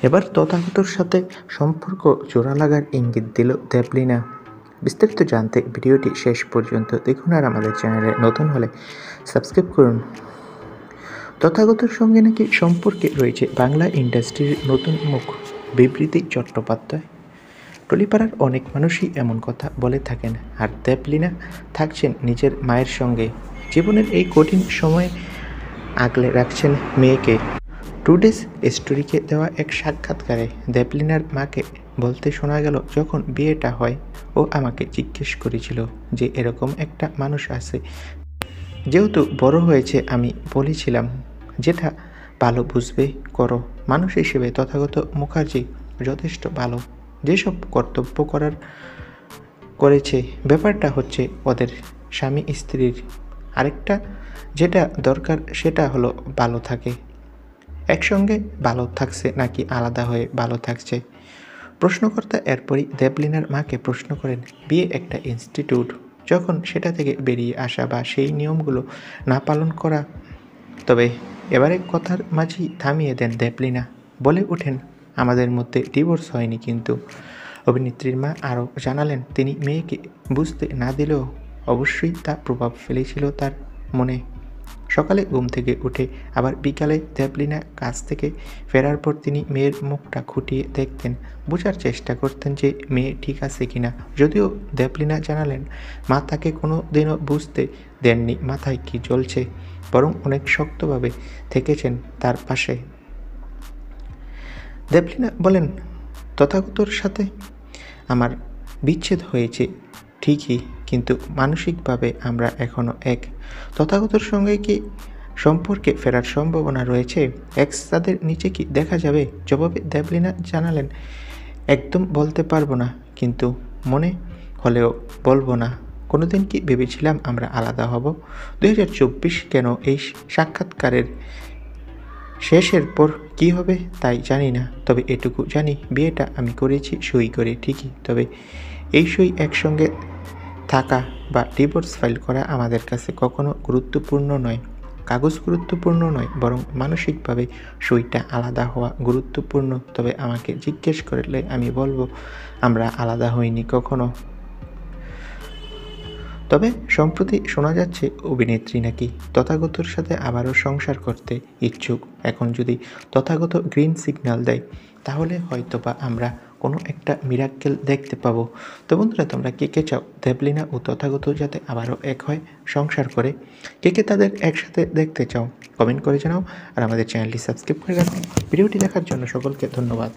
এবার তথাগতর সাথে সম্পর্ক জোড়া লাগার ইঙ্গিত দিল দেবলিনা। বিস্তারিত জানতে ভিডিওটি শেষ পর্যন্ত দেখুন, আর আমাদের চ্যানেলে নতুন হলে সাবস্ক্রাইব করুন। তথাগতর সঙ্গে নাকি সম্পর্কে রয়েছে বাংলা ইন্ডাস্ট্রির নতুন মুখ বিবৃতি চট্টোপাধ্যায়। টলিপাড়ার অনেক মানুষই এমন কথা বলে থাকেন, আর দেবলিনা থাকছেন নিজের মায়ের সঙ্গে। জীবনের এই কঠিন সময়ে আগলে রাখছেন মেয়েকে। টুডেস স্টোরিকে দেওয়া এক সাক্ষাৎকারে দেবলিনার মাকে বলতে শোনা গেল, যখন বিয়েটা হয় ও আমাকে জিজ্ঞেস করেছিল যে এরকম একটা মানুষ আছে। যেহেতু বড় হয়েছে আমি বলেছিলাম যেটা ভালো বুঝবে করো। মানুষ হিসেবে তথাগত মুখার্জি যথেষ্ট ভালো, যেসব কর্তব্য করেছে। ব্যাপারটা হচ্ছে ওদের স্বামী স্ত্রীর আরেকটা যেটা দরকার সেটা হলো ভালো থাকে। একসঙ্গে ভালো থাকছে নাকি আলাদা হয়ে ভালো থাকছে। প্রশ্নকর্তা এরপরই দেবলিনার মাকে প্রশ্ন করেন, বিয়ে একটা ইনস্টিটিউট, যখন সেটা থেকে বেরিয়ে আসা বা সেই নিয়মগুলো না পালন করা। তবে এবারে কথার মাঝেই থামিয়ে দেন দেবলিনা, বলে ওঠেন, আমাদের মধ্যে ডিভোর্স হয়নি। কিন্তু অভিনেত্রীর মা আরও জানালেন, তিনি মেয়েকে বুঝতে না দিলেও অবশ্যই তা প্রভাব ফেলেছিল তার মনে। সকালে ঘুম থেকে উঠে আবার বিকালে দেবলিনা কাজ থেকে ফেরার পর তিনি মেয়ের মুখটা খুঁটিয়ে দেখতেন, বোঝার চেষ্টা করতেন যে মেয়ে ঠিক আছে কিনা। যদিও দেবলিনা জানালেন, মা তাকে কোনো দিনও বুঝতে দেননি মাথায় কি জ্বলছে, বরং অনেক শক্তভাবে থেকেছেন তার পাশে। দেবলিনা বলেন, তথাগতর সাথে আমার বিচ্ছেদ হয়েছে ঠিকই, কিন্তু মানসিকভাবে আমরা এখনও এক। তথাগতর সঙ্গে কি সম্পর্কে ফেরার সম্ভাবনা রয়েছে? এক্স তাদের নিচে কি দেখা যাবে? জবাবে দেবলিনা জানালেন, একদম বলতে পারবো না, কিন্তু মনে হলেও বলবো না। কোনোদিন কি ভেবেছিলাম আমরা আলাদা হব? 2024 কেন? এই সাক্ষাৎকারের শেষের পর কি হবে তাই জানি না, তবে এটুকু জানি বিয়েটা আমি করেছি সই করে ঠিকই, তবে এই সই একসঙ্গে থাকা বা ডিভোর্স ফাইল করা আমাদের কাছে কখনো গুরুত্বপূর্ণ নয়। কাগজ গুরুত্বপূর্ণ নয়, বরং মানসিকভাবে সইটা আলাদা হওয়া গুরুত্বপূর্ণ। তবে আমাকে জিজ্ঞেস করলে আমি বলবো, আমরা আলাদা হইনি কখনো। তবে সম্প্রতি শোনা যাচ্ছে অভিনেত্রী নাকি তথাগতর সাথে আবারও সংসার করতে ইচ্ছুক। এখন যদি তথাগত গ্রিন সিগন্যাল দেয়, তাহলে হয়তোবা আমরা কোনো একটা মিরাক্কেল দেখতে পাবো। তো বন্ধুরা, তোমরা কে চাও দেবলিনা ও তথাগত যাতে আবারও এক হয়, সংসার করে? কে তাদের একসাথে দেখতে চাও? কমেন্ট করে জানাও, আর আমাদের চ্যানেলটি সাবস্ক্রাইব করে রাখো। ভিডিওটি দেখার জন্য সকলকে ধন্যবাদ।